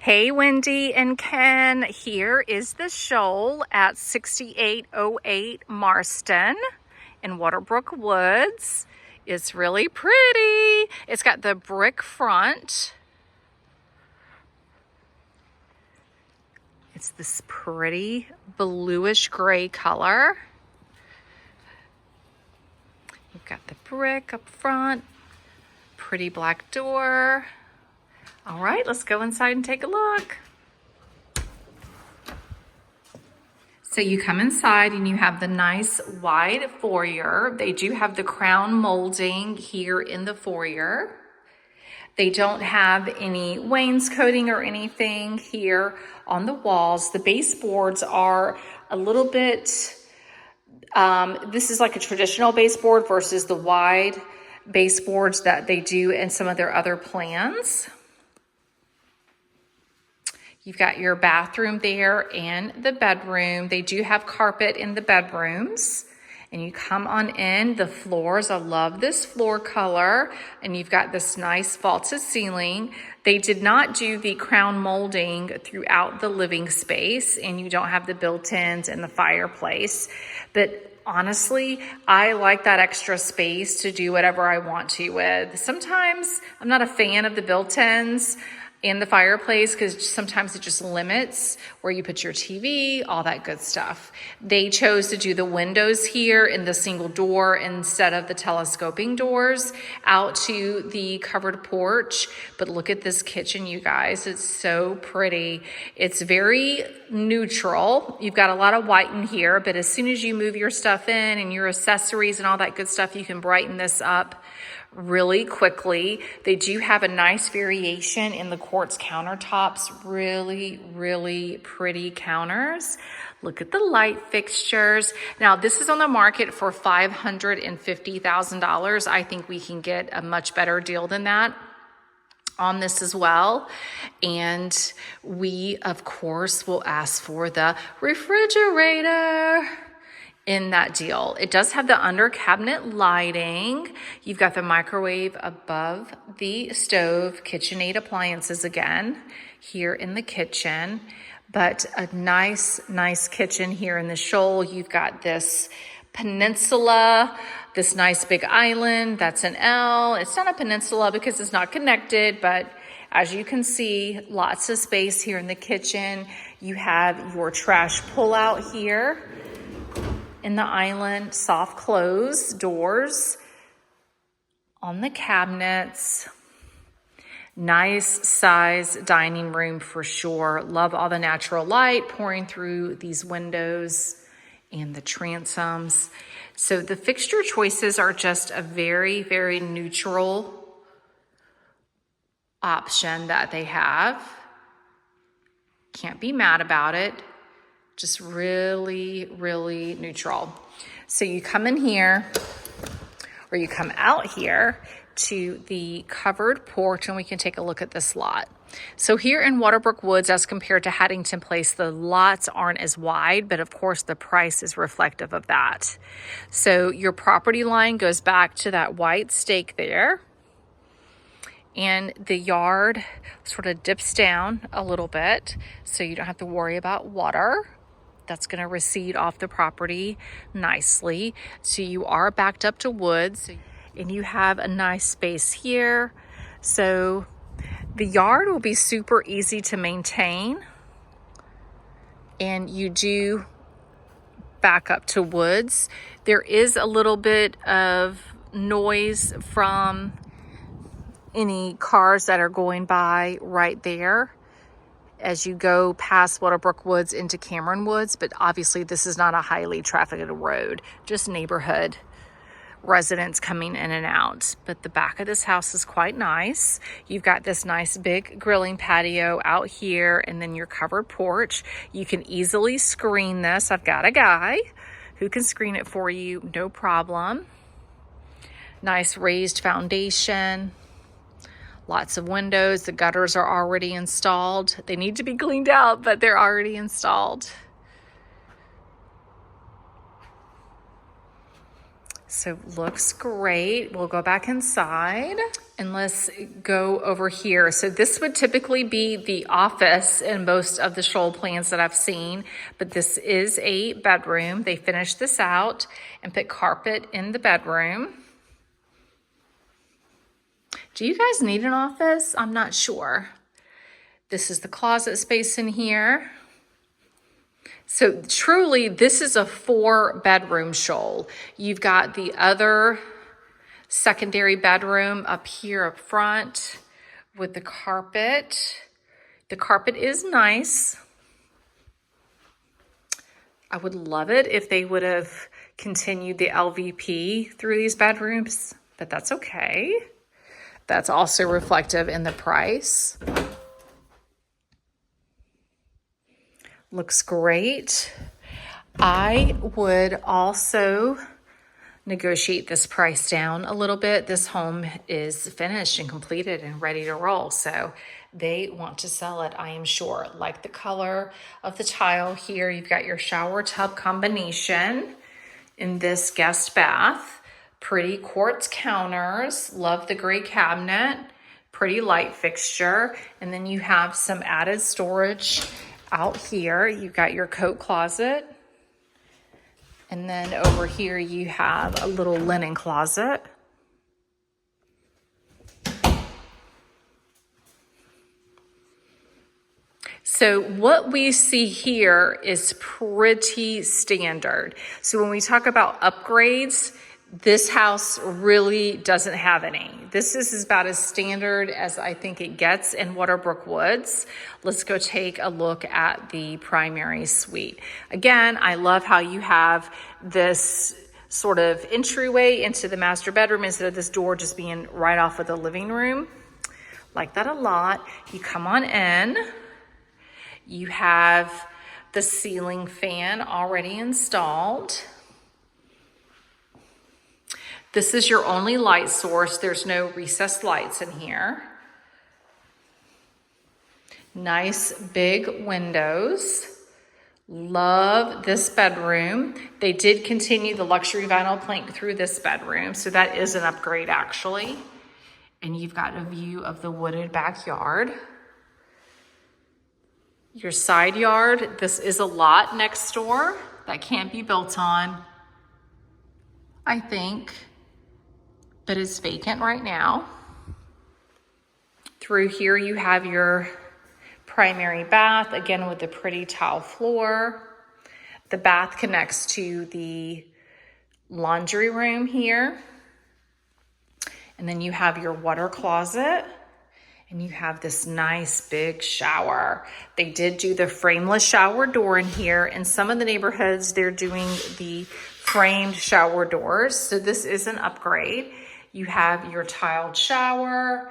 Hey, Wendy and Ken. Here is the Shoal at 6808 Marston in Waterbrook Woods. It's really pretty. It's got the brick front. It's this pretty bluish gray color. You've got the brick up front, pretty black door. All right, let's go inside and take a look. So you come inside and you have the nice wide foyer. They do have the crown molding here in the foyer. They don't have any wainscoting or anything here on the walls. The baseboards are a little bit, this is like a traditional baseboard versus the wide baseboards that they do in some of their other plans. You've got your bathroom there and the bedroom. They do have carpet in the bedrooms. And you come on in, the floors, I love this floor color. And you've got this nice vaulted ceiling. They did not do the crown molding throughout the living space, and you don't have the built-ins and the fireplace. But honestly, I like that extra space to do whatever I want to with. Sometimes I'm not a fan of the built-ins in the fireplace because sometimes it just limits where you put your TV, all that good stuff. They chose to do the windows here in the single door instead of the telescoping doors out to the covered porch. But look at this kitchen, you guys. It's so pretty. It's very neutral. You've got a lot of white in here, but as soon as you move your stuff in and your accessories and all that good stuff, you can brighten this up really quickly. They do have a nice variation in the quartz countertops. Really pretty counters. Look at the light fixtures. Now, this is on the market for $550,000. I think we can get a much better deal than that on this as well. And we, of course, will ask for the refrigerator in that deal. It does have the under cabinet lighting. You've got the microwave above the stove, KitchenAid appliances again here in the kitchen, but a nice kitchen here in the Shoal. You've got this peninsula, this nice big island. That's an L. It's not a peninsula because it's not connected, but as you can see, lots of space here in the kitchen. You have your trash pull-out here in the island, soft close doors on the cabinets. Nice size dining room for sure. Love all the natural light pouring through these windows and the transoms. So the fixture choices are just a very neutral option that they have. Can't be mad about it. Just really neutral. So you come in here, or you come out here to the covered porch, and we can take a look at this lot. So here in Waterbrook Woods, as compared to Haddington Place, the lots aren't as wide, but of course the price is reflective of that. So your property line goes back to that white stake there, and the yard sort of dips down a little bit, so you don't have to worry about water. That's going to recede off the property nicely. So you are backed up to woods, and you have a nice space here. So the yard will be super easy to maintain, and you do back up to woods. There is a little bit of noise from any cars that are going by right there as you go past Waterbrook Woods into Cameron Woods, but obviously this is not a highly trafficked road, just neighborhood residents coming in and out. But the back of this house is quite nice. You've got this nice big grilling patio out here, and then your covered porch. You can easily screen this. I've got a guy who can screen it for you, no problem. Nice raised foundation. Lots of windows. The gutters are already installed. They need to be cleaned out, but they're already installed. So looks great. We'll go back inside And let's go over here. So this would typically be the office in most of the Shoal plans that I've seen, but this is a bedroom. They finished this out and put carpet in the bedroom. Do you guys need an office? I'm not sure. This is the closet space in here. So truly, this is a 4-bedroom Shoal. You've got the other secondary bedroom up here up front with the carpet. The carpet is nice. I would love it if they would have continued the LVP through these bedrooms, but that's okay. That's also reflective in the price. Looks great. I would also negotiate this price down a little bit. This home is finished and completed and ready to roll. So they want to sell it, I am sure. Like the color of the tile here. You've got your shower tub combination in this guest bath. Pretty quartz counters. Love the gray cabinet. Pretty light fixture. And then you have some added storage out here. You've got your coat closet. And then over here you have a little linen closet. So what we see here is pretty standard. So when we talk about upgrades, this house really doesn't have any. This is about as standard as I think it gets in Waterbrook Woods. Let's go take a look at the primary suite. Again, I love how you have this sort of entryway into the master bedroom instead of this door just being right off of the living room. Like that a lot. You come on in. You have the ceiling fan already installed. This is your only light source. There's no recessed lights in here. Nice big windows. Love this bedroom. They did continue the luxury vinyl plank through this bedroom, so that is an upgrade actually. And you've got a view of the wooded backyard. Your side yard, this is a lot next door that can't be built on, I think, but it's vacant right now. Through here you have your primary bath, again with the pretty tile floor. The bath connects to the laundry room here. And then you have your water closet. And you have this nice big shower. They did do the frameless shower door in here. In some of the neighborhoods, they're doing the framed shower doors. So this is an upgrade. You have your tiled shower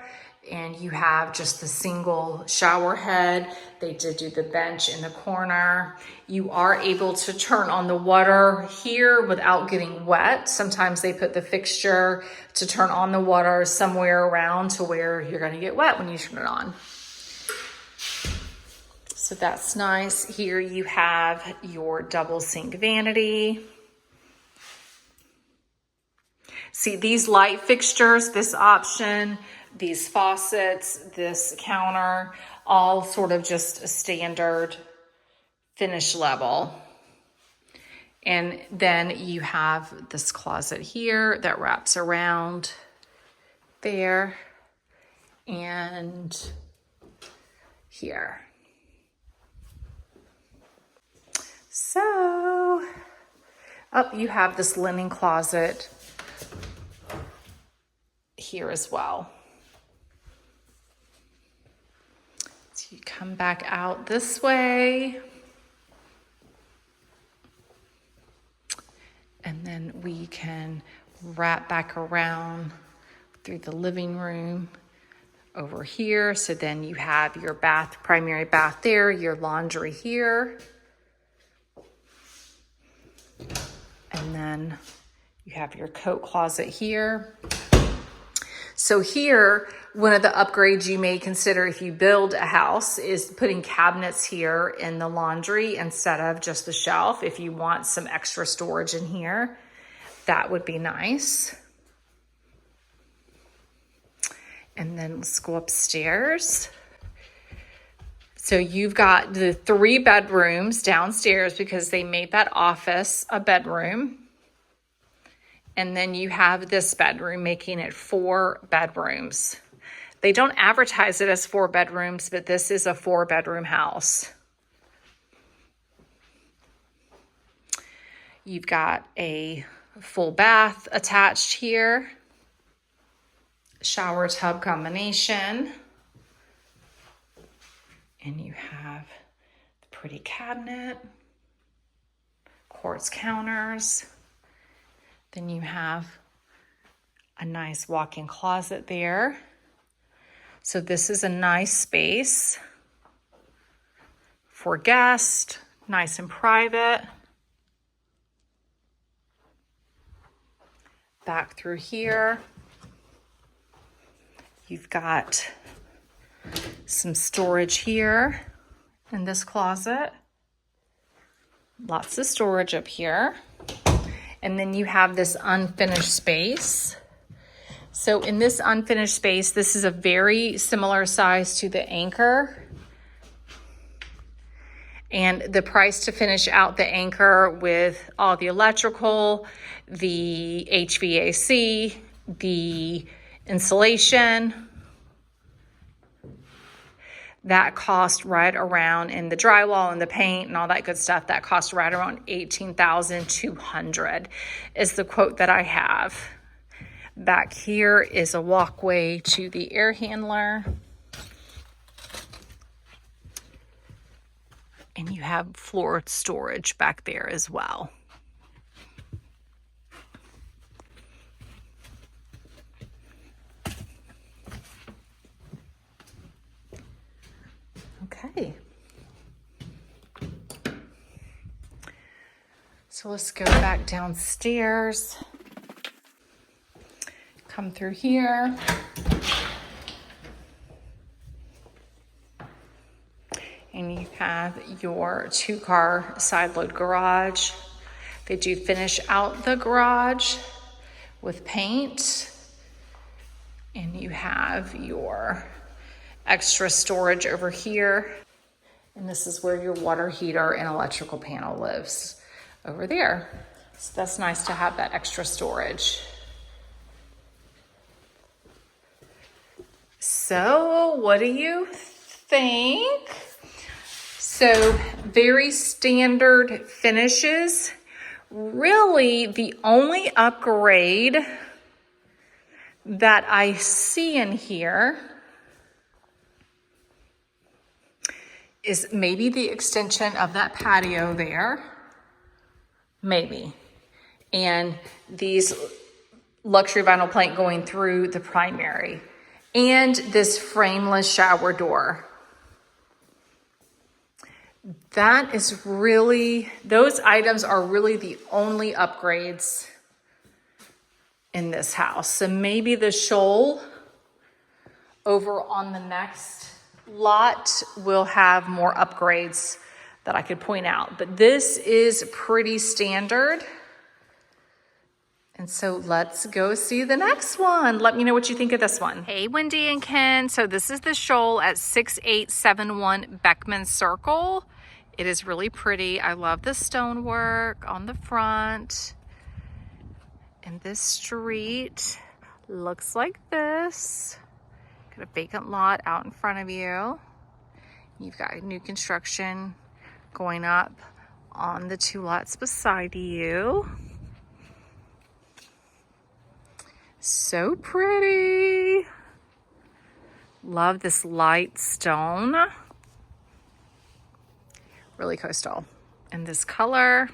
and you have just the single shower head. They did do the bench in the corner. You are able to turn on the water here without getting wet. Sometimes they put the fixture to turn on the water somewhere around to where you're gonna get wet when you turn it on. So that's nice. Here you have your double sink vanity. See these light fixtures, this option, these faucets, this counter, all sort of just a standard finish level. And then you have this closet here that wraps around there and here. So, you have this linen closet here as well. So you come back out this way. And then we can wrap back around through the living room over here. So then you have your bath, primary bath there, your laundry here. And then you have your coat closet here. So here, one of the upgrades you may consider if you build a house is putting cabinets here in the laundry instead of just the shelf. If you want some extra storage in here, that would be nice. And then let's go upstairs. So you've got the 3 bedrooms downstairs because they made that office a bedroom. And then you have this bedroom, making it 4 bedrooms. They don't advertise it as 4 bedrooms, but this is a 4-bedroom house. You've got a full bath attached here. Shower tub combination. And you have the pretty cabinet, quartz counters. Then you have a nice walk-in closet there. So this is a nice space for guests, nice and private. Back through here, you've got some storage here in this closet. Lots of storage up here. And then you have this unfinished space. So in this unfinished space, this is a very similar size to the Anchor. And the price to finish out the Anchor with all the electrical, the HVAC, the insulation, that cost right around, and the drywall and the paint and all that good stuff, that cost right around $18,200 is the quote that I have. Back here is a walkway to the air handler. And you have floor storage back there as well. Okay. So let's go back downstairs. Come through here. And you have your 2-car side load garage. They do finish out the garage with paint. And you have your extra storage over here. And this is where your water heater and electrical panel lives, over there. So that's nice to have that extra storage. So what do you think? So very standard finishes. Really the only upgrade that I see in here is maybe the extension of that patio there, maybe. And these luxury vinyl plank going through the primary. And this frameless shower door. That is really, those items are really the only upgrades in this house. So maybe the Shoal over on the next lot will have more upgrades that I could point out. But this is pretty standard. And so let's go see the next one. Let me know what you think of this one. Hey, Wendy and Ken. So this is the Shoal at 6871 Beckman Circle. It is really pretty. I love the stonework on the front. And this street looks like this. Got a vacant lot out in front of you. You've got new construction going up on the 2 lots beside you. So pretty. Love this light stone. Really coastal. And this color.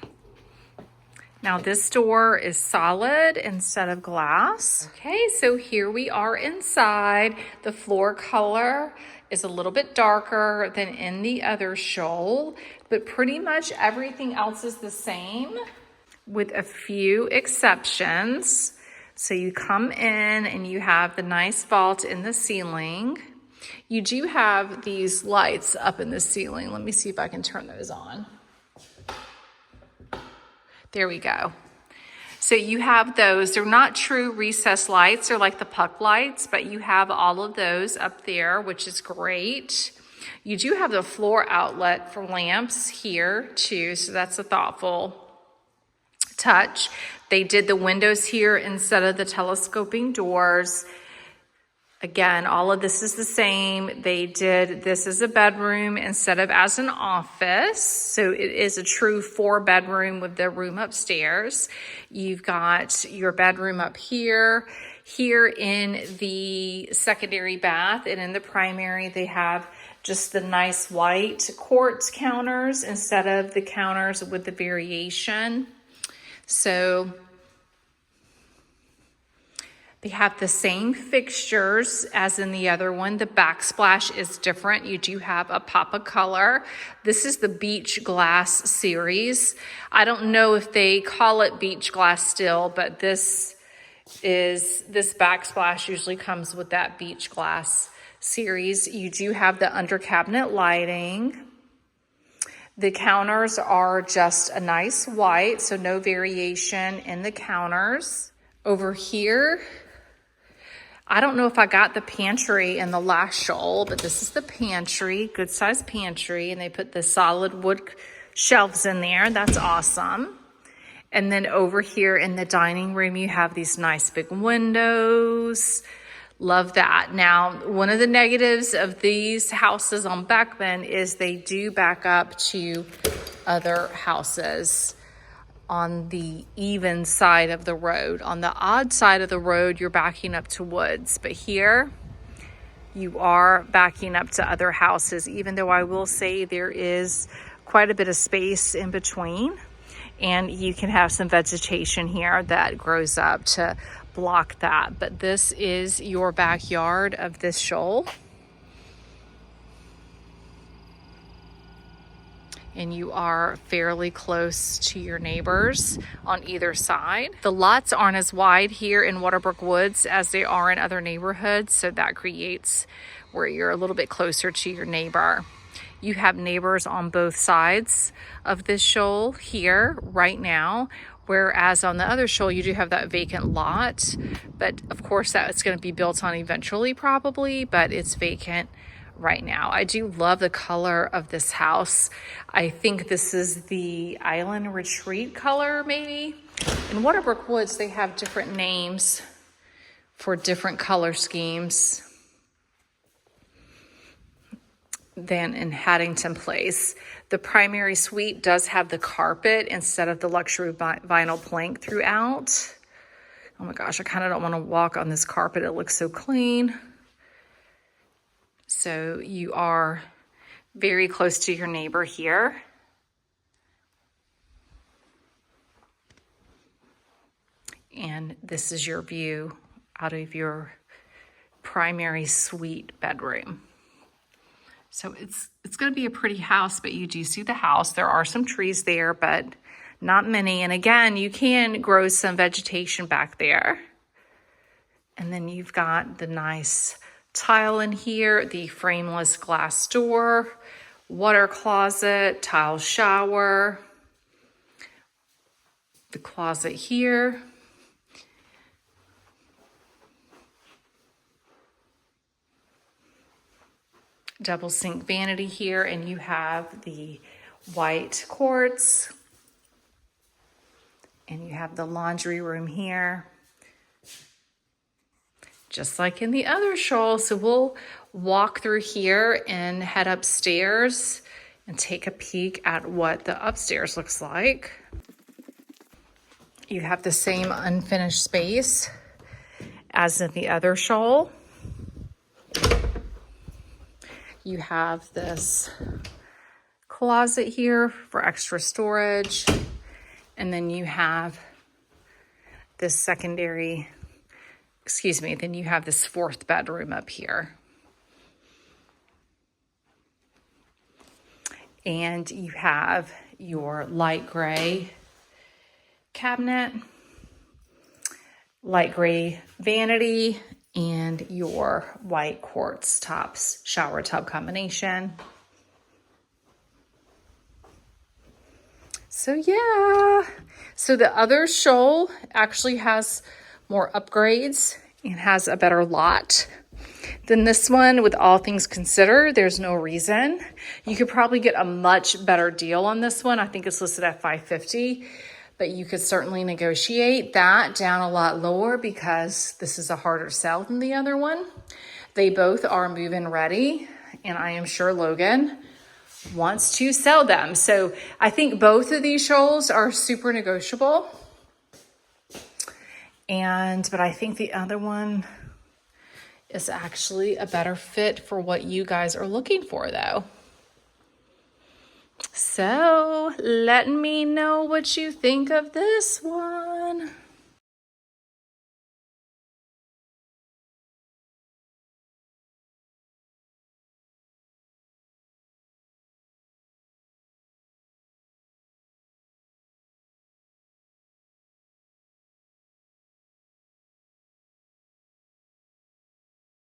Now this door is solid instead of glass. Okay, so here we are inside. The floor color is a little bit darker than in the other Shoal, but pretty much everything else is the same with a few exceptions. So you come in and you have the nice vault in the ceiling. You do have these lights up in the ceiling. Let me see if I can turn those on. There we go. So you have those. They're not true recessed lights. They're like the puck lights, but you have all of those up there, which is great. You do have the floor outlet for lamps here too, so that's a thoughtful touch. They did the windows here instead of the telescoping doors. Again, all of this is the same. They did this as a bedroom instead of as an office. So it is a true 4-bedroom with the room upstairs. You've got your bedroom up here. Here in the secondary bath and in the primary, they have just the nice white quartz counters instead of the counters with the variation. So they have the same fixtures as in the other one. The backsplash is different. You do have a pop of color. This is the beach glass series. I don't know if they call it beach glass still, but this backsplash usually comes with that beach glass series. You do have the under cabinet lighting. The counters are just a nice white, so no variation in the counters. Over here, I don't know if I got the pantry in the last Shoal, but this is the pantry, good size pantry, and they put the solid wood shelves in there. That's awesome. And then over here in the dining room, you have these nice big windows. Love that. Now, one of the negatives of these houses on Beckman is they do back up to other houses on the even side of the road. On the odd side of the road, you're backing up to woods, but here you are backing up to other houses, even though I will say there is quite a bit of space in between, and you can have some vegetation here that grows up to block that. But this is your backyard of this Shoal. And you are fairly close to your neighbors on either side. The lots aren't as wide here in Waterbrook Woods as they are in other neighborhoods, so that creates where you're a little bit closer to your neighbor. You have neighbors on both sides of this Shoal here right now, whereas on the other Shoal you do have that vacant lot, but of course that's going to be built on eventually probably, but it's vacant right now. I do love the color of this house. I think this is the Island Retreat color, maybe. In Waterbrook Woods, they have different names for different color schemes than in Haddington Place. The primary suite does have the carpet instead of the luxury vinyl plank throughout. Oh my gosh, I kind of don't want to walk on this carpet. It looks so clean. So you are very close to your neighbor here. And this is your view out of your primary suite bedroom. So it's going to be a pretty house, but you do see the house. There are some trees there, but not many. And again, you can grow some vegetation back there. And then you've got the nice tile in here, the frameless glass door, water closet, tile shower, the closet here. Double sink vanity here, and you have the white quartz, and you have the laundry room here, just like in the other Shoal. So we'll walk through here and head upstairs and take a peek at what the upstairs looks like. You have the same unfinished space as in the other Shoal. You have this closet here for extra storage, and then you have this secondary, then you have this fourth bedroom up here. And you have your light gray cabinet, light gray vanity, and your white quartz tops shower tub combination. So yeah, so the other Shoal actually has more upgrades and has a better lot than this one. With all things considered, there's no reason. You could probably get a much better deal on this one. I think it's listed at $550, but you could certainly negotiate that down a lot lower because this is a harder sell than the other one. They both are move-in ready, and I am sure Logan wants to sell them. So I think both of these Shoals are super negotiable. But I think the other one is actually a better fit for what you guys are looking for though. So let me know what you think of this one.